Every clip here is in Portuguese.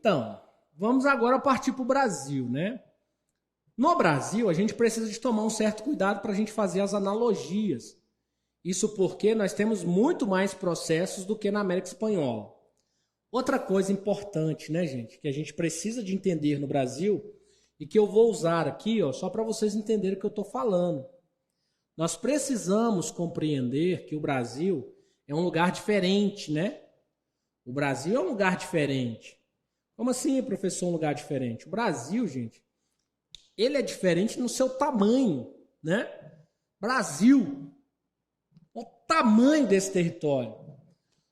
Então, vamos agora partir para o Brasil, né? No Brasil, a gente precisa de tomar um certo cuidado para a gente fazer as analogias. Isso porque nós temos muito mais processos do que na América Espanhola. Outra coisa importante, né, gente, que a gente precisa de entender no Brasil e que eu vou usar aqui, ó, só para vocês entenderem o que eu estou falando. Nós precisamos compreender que o Brasil é um lugar diferente, né? O Brasil é um lugar diferente. Como assim, professor, um lugar diferente? O Brasil, gente, ele é diferente no seu tamanho, né? Brasil, o tamanho desse território.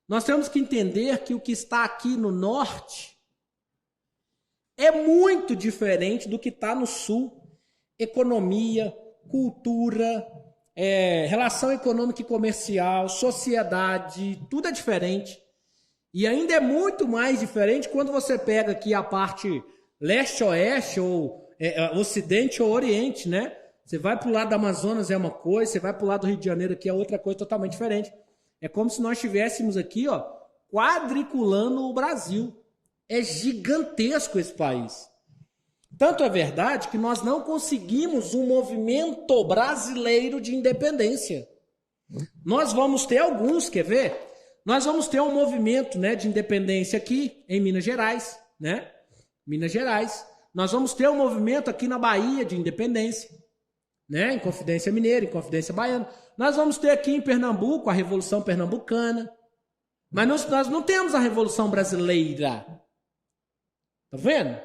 Nós temos que entender que o que está aqui no norte é muito diferente do que está no sul. Economia, cultura, relação econômica e comercial, sociedade, tudo é diferente. E ainda é muito mais diferente quando você pega aqui a parte leste-oeste, ou ocidente ou oriente, né? Você vai para o lado do Amazonas é uma coisa, você vai para o lado do Rio de Janeiro aqui é outra coisa totalmente diferente. É como se nós estivéssemos aqui, ó, quadriculando o Brasil. É gigantesco esse país. Tanto é verdade que nós não conseguimos um movimento brasileiro de independência. Nós vamos ter alguns, quer ver? Nós vamos ter um movimento, né, de independência aqui em Minas Gerais, né? Minas Gerais. Nós vamos ter um movimento aqui na Bahia de independência, né? Em Confidência Mineira, em Confidência Baiana. Nós vamos ter aqui em Pernambuco a Revolução Pernambucana. Mas nós não temos a Revolução Brasileira. Tá vendo?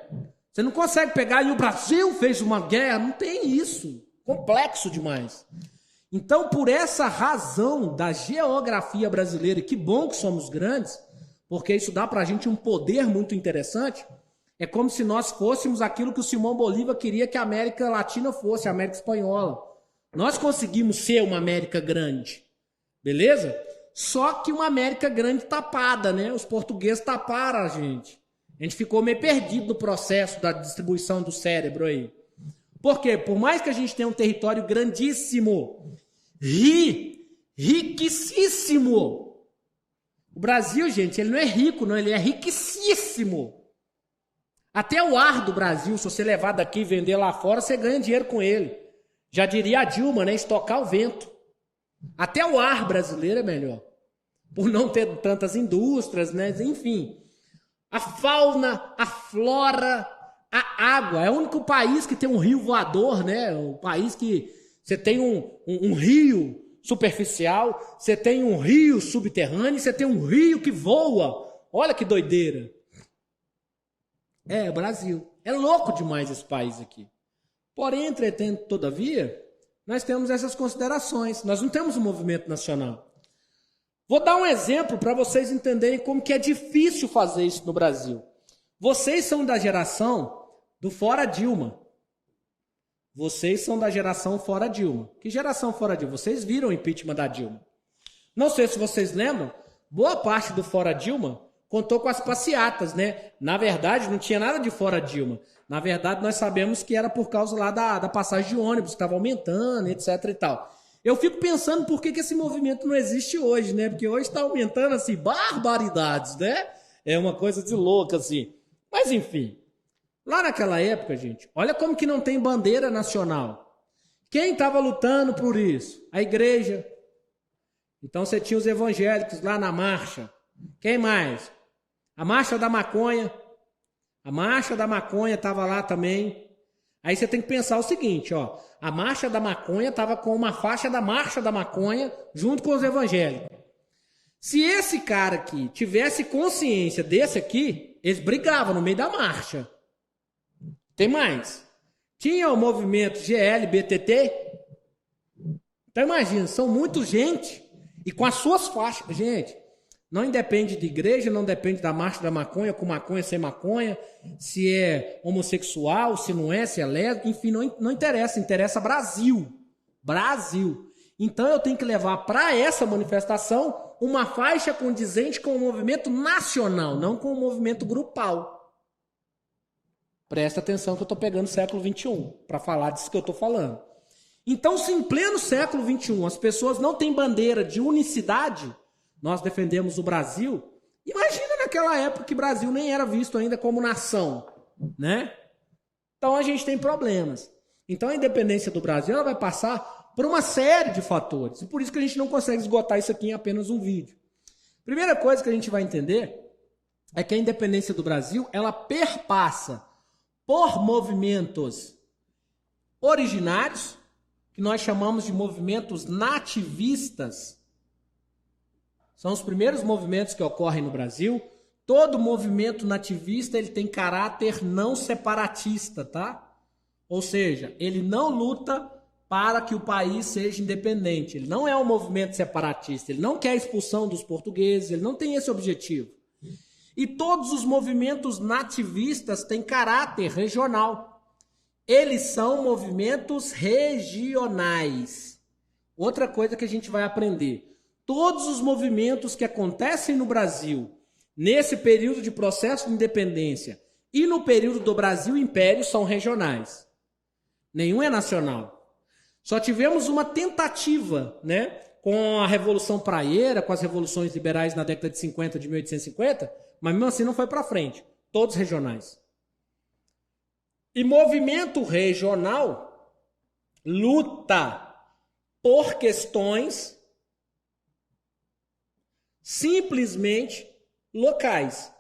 Você não consegue pegar e o Brasil fez uma guerra. Não tem isso. Complexo demais. Então, por essa razão da geografia brasileira, que bom que somos grandes, porque isso dá pra gente um poder muito interessante, é como se nós fôssemos aquilo que o Simão Bolívar queria que a América Latina fosse, a América Espanhola. Nós conseguimos ser uma América grande, beleza? Só que uma América grande tapada, né? Os portugueses taparam a gente. A gente ficou meio perdido no processo da distribuição do cérebro aí. Por quê? Por mais que a gente tenha um território grandíssimo, riquíssimo. O Brasil, gente, ele não é rico, não, ele é riquíssimo. Até o ar do Brasil, se você levar daqui e vender lá fora, você ganha dinheiro com ele. Já diria a Dilma, né? Estocar o vento. Até o ar brasileiro é melhor. Por não ter tantas indústrias, né? Enfim. A fauna, a flora, a água. É o único país que tem um rio voador, né? Um país que você tem um rio superficial, você tem um rio subterrâneo, você tem um rio que voa. Olha que doideira. É, Brasil. É louco demais esse país aqui. Porém, entretanto, todavia, nós temos essas considerações. Nós não temos um movimento nacional. Vou dar um exemplo para vocês entenderem como que é difícil fazer isso no Brasil. Vocês são da geração do fora Dilma. Vocês são da geração fora Dilma. Que geração fora Dilma? Vocês viram o impeachment da Dilma. Não sei se vocês lembram, boa parte do fora Dilma contou com as passeatas, né? Na verdade, não tinha nada de fora Dilma. Na verdade, nós sabemos que era por causa lá da passagem de ônibus, que estava aumentando, etc e tal. Eu fico pensando por que esse movimento não existe hoje, né? Porque hoje está aumentando, assim, barbaridades, né? É uma coisa de louca, assim. Mas, enfim. Lá naquela época, gente, olha como que não tem bandeira nacional. Quem estava lutando por isso? A igreja. Então, você tinha os evangélicos lá na marcha. Quem mais? A Marcha da Maconha. A Marcha da Maconha estava lá também. Aí você tem que pensar o seguinte, ó. A Marcha da Maconha estava com uma faixa da Marcha da Maconha junto com os evangélicos. Se esse cara aqui tivesse consciência desse aqui, eles brigavam no meio da marcha. Tem mais. Tinha o movimento GLBTT. Então imagina, são muita gente e com as suas faixas. Gente, não independe de igreja, não depende da marcha da maconha, com maconha, sem maconha, se é homossexual, se não é, se é lésbico, enfim, não interessa, interessa Brasil. Brasil. Então eu tenho que levar para essa manifestação uma faixa condizente com o movimento nacional, não com o movimento grupal. Presta atenção que eu estou pegando o século XXI para falar disso que eu estou falando. Então, se em pleno século XXI as pessoas não têm bandeira de unicidade, nós defendemos o Brasil, Imagina naquela época que o Brasil nem era visto ainda como nação, né? Então a gente tem problemas. Então a independência do Brasil ela vai passar por uma série de fatores. E por isso que a gente não consegue esgotar isso aqui em apenas um vídeo. Primeira coisa que a gente vai entender é que a independência do Brasil ela perpassa por movimentos originários, que nós chamamos de movimentos nativistas. São os primeiros movimentos que ocorrem no Brasil. Todo movimento nativista ele tem caráter não separatista, tá? Ou seja, ele não luta para que o país seja independente. Ele não é um movimento separatista. Ele não quer a expulsão dos portugueses. Ele não tem esse objetivo. E todos os movimentos nativistas têm caráter regional. Eles são movimentos regionais. Outra coisa que a gente vai aprender. Todos os movimentos que acontecem no Brasil, nesse período de processo de independência e no período do Brasil Império, são regionais. Nenhum é nacional. Só tivemos uma tentativa, né, com a Revolução Praieira, com as revoluções liberais na década de 50, de 1850, mas mesmo assim não foi para frente. Todos regionais. E movimento regional luta por questões simplesmente locais.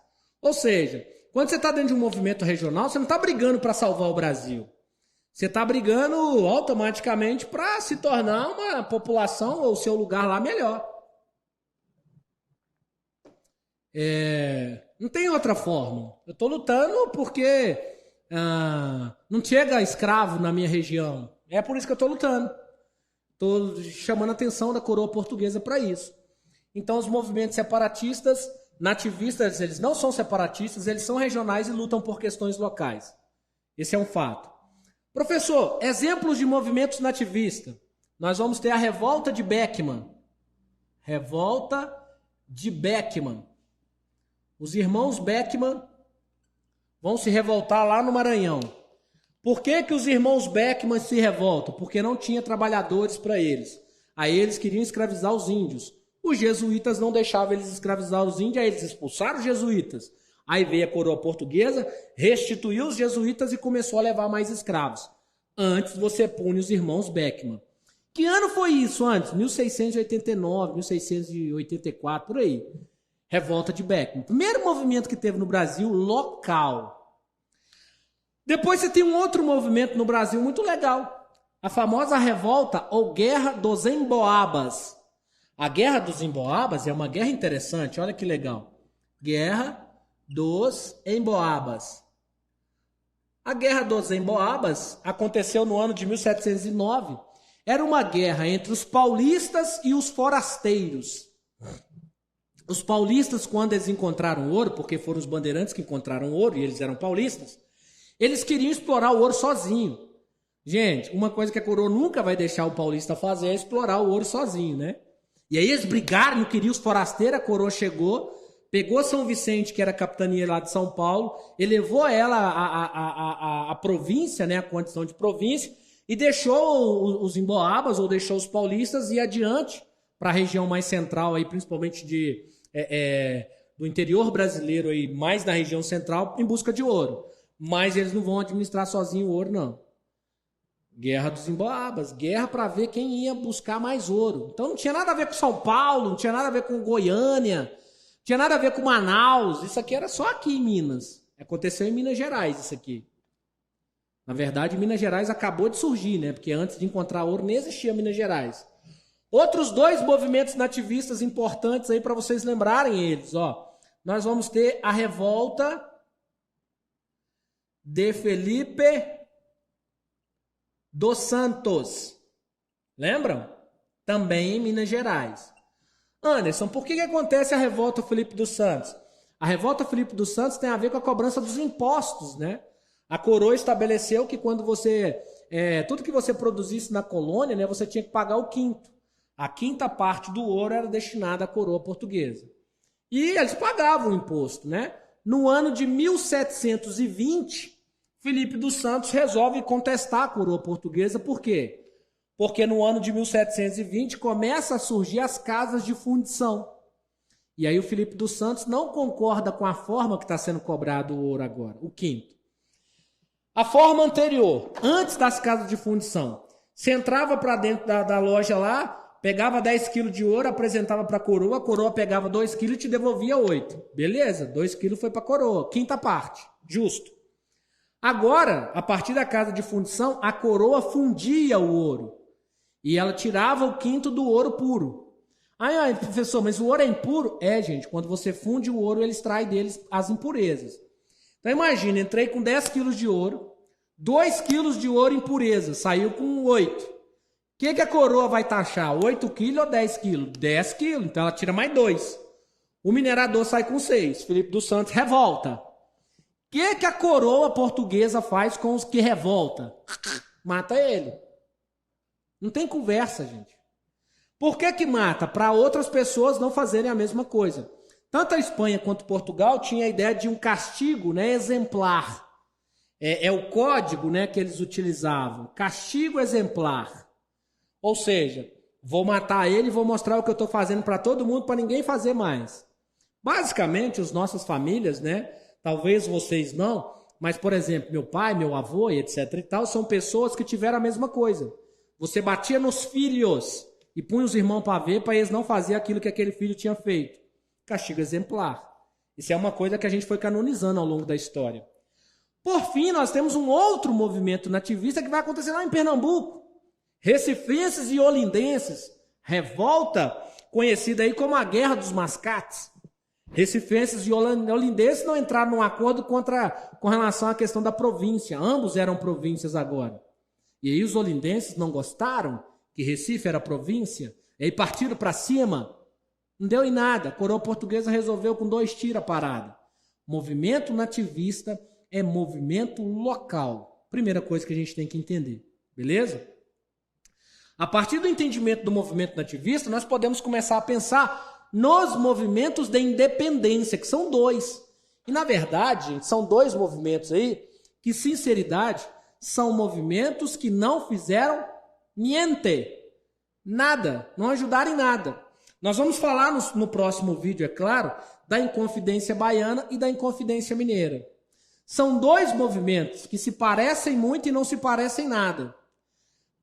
Ou seja, quando você está dentro de um movimento regional, você não está brigando para salvar o Brasil. Você está brigando automaticamente para se tornar uma população ou seu lugar lá melhor. Não tem outra forma. Eu estou lutando porque não chega escravo na minha região. É por isso que eu estou lutando. Estou chamando a atenção da coroa portuguesa para isso. Então os movimentos separatistas, nativistas, eles não são separatistas, eles são regionais e lutam por questões locais. Esse é um fato. Professor, exemplos de movimentos nativistas. Nós vamos ter a revolta de Beckman. Revolta de Beckman. Os irmãos Beckman vão se revoltar lá no Maranhão. Por que que os irmãos Beckman se revoltam? Porque não tinha trabalhadores para eles. Aí eles queriam escravizar os índios. Os jesuítas não deixavam eles escravizar os índios, aí eles expulsaram os jesuítas. Aí veio a coroa portuguesa, restituiu os jesuítas e começou a levar mais escravos. Antes você pune os irmãos Beckman. Que ano foi isso antes? 1689, 1684, por aí. Revolta de Beckman. Primeiro movimento que teve no Brasil local. Depois você tem um outro movimento no Brasil muito legal. A famosa revolta ou Guerra dos Emboabas. A Guerra dos Emboabas é uma guerra interessante, olha que legal. Guerra dos Emboabas. A Guerra dos Emboabas aconteceu no ano de 1709. Era uma guerra entre os paulistas e os forasteiros. Os paulistas, quando eles encontraram ouro, porque foram os bandeirantes que encontraram ouro e eles eram paulistas, eles queriam explorar o ouro sozinho. Gente, uma coisa que a coroa nunca vai deixar o paulista fazer é explorar o ouro sozinho, né? E aí eles brigaram, não queriam os forasteiros, a coroa chegou, pegou São Vicente, que era a capitania lá de São Paulo, elevou ela à província, né, a condição de província, e deixou os emboabas, ou deixou os paulistas ir adiante para a região mais central, aí, principalmente do interior brasileiro, aí, mais na região central, em busca de ouro. Mas eles não vão administrar sozinho o ouro, não. Guerra dos Emboabas, guerra para ver quem ia buscar mais ouro. Então não tinha nada a ver com São Paulo, não tinha nada a ver com Goiânia, não tinha nada a ver com Manaus. Isso aqui era só aqui em Minas. Aconteceu em Minas Gerais isso aqui. Na verdade, Minas Gerais acabou de surgir, né? Porque antes de encontrar ouro nem existia Minas Gerais. Outros dois movimentos nativistas importantes aí para vocês lembrarem eles, ó. Nós vamos ter a revolta de Felipe dos Santos. Lembram? Também em Minas Gerais. Anderson, por que acontece a revolta Felipe dos Santos? A revolta Felipe dos Santos tem a ver com a cobrança dos impostos, né? A coroa estabeleceu que quando você... tudo que você produzisse na colônia, né, você tinha que pagar o quinto. A quinta parte do ouro era destinada à coroa portuguesa. E eles pagavam o imposto, né? No ano de 1720... Felipe dos Santos resolve contestar a coroa portuguesa. Por quê? Porque no ano de 1720 começa a surgir as casas de fundição. E aí o Felipe dos Santos não concorda com a forma que está sendo cobrado o ouro agora, o quinto. A forma anterior, antes das casas de fundição, você entrava para dentro da loja lá, pegava 10 quilos de ouro, apresentava para a coroa pegava 2 quilos e te devolvia 8. Beleza, 2 quilos foi para a coroa. Quinta parte, justo. Agora, a partir da casa de fundição, a coroa fundia o ouro. E ela tirava o quinto do ouro puro. Aí, professor, mas o ouro é impuro? É, gente, quando você funde o ouro, ele extrai deles as impurezas. Então imagina, entrei com 10 quilos de ouro, 2 quilos de ouro impureza, saiu com 8. O que a coroa vai taxar? 8 quilos ou 10 quilos? 10 quilos, então ela tira mais 2. O minerador sai com 6. Felipe dos Santos revolta. O que a coroa portuguesa faz com os que revolta? Mata ele. Não tem conversa, gente. Por que mata? Para outras pessoas não fazerem a mesma coisa. Tanto a Espanha quanto Portugal tinha a ideia de um castigo, né, exemplar. É o código, né, que eles utilizavam. Castigo exemplar. Ou seja, vou matar ele e vou mostrar o que eu estou fazendo para todo mundo, para ninguém fazer mais. Basicamente, as nossas famílias, né, talvez vocês não, mas, por exemplo, meu pai, meu avô e etc e tal, são pessoas que tiveram a mesma coisa. Você batia nos filhos e punha os irmãos para ver, para eles não fazerem aquilo que aquele filho tinha feito. Castigo exemplar. Isso é uma coisa que a gente foi canonizando ao longo da história. Por fim, nós temos um outro movimento nativista que vai acontecer lá em Pernambuco. Recifenses e olindenses. Revolta conhecida aí como a Guerra dos Mascates. Recifenses e olindenses não entraram num acordo com relação à questão da província. Ambos eram províncias agora. E aí os olindenses não gostaram que Recife era província. E aí partiram para cima. Não deu em nada. A coroa portuguesa resolveu com 2 tiros a parada. Movimento nativista é movimento local. Primeira coisa que a gente tem que entender. Beleza? A partir do entendimento do movimento nativista, nós podemos começar a pensar nos movimentos de independência, que são 2. E, na verdade, gente, são 2 movimentos aí que, sinceridade, são movimentos que não fizeram niente. Nada. Não ajudaram em nada. Nós vamos falar no próximo vídeo, é claro, da Inconfidência Baiana e da Inconfidência Mineira. São 2 movimentos que se parecem muito e não se parecem nada.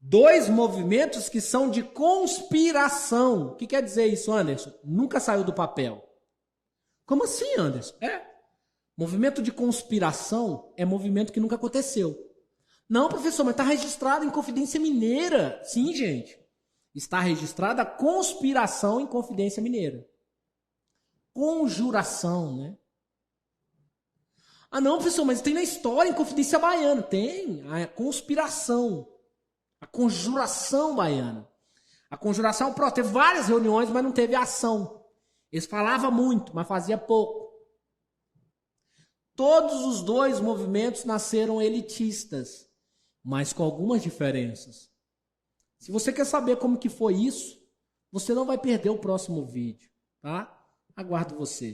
2 movimentos que são de conspiração. O que quer dizer isso, Anderson? Nunca saiu do papel. Como assim, Anderson? Movimento de conspiração é movimento que nunca aconteceu. Não, professor, mas está registrado em Inconfidência Mineira. Sim, gente. Está registrada a conspiração em Inconfidência Mineira. Conjuração, né? Ah, não, professor, mas tem na história em Inconfidência Baiana. Tem a conspiração. A conjuração baiana. A conjuração teve várias reuniões, mas não teve ação. Eles falavam muito, mas fazia pouco. Todos os 2 movimentos nasceram elitistas, mas com algumas diferenças. Se você quer saber como que foi isso, você não vai perder o próximo vídeo, tá? Aguardo você.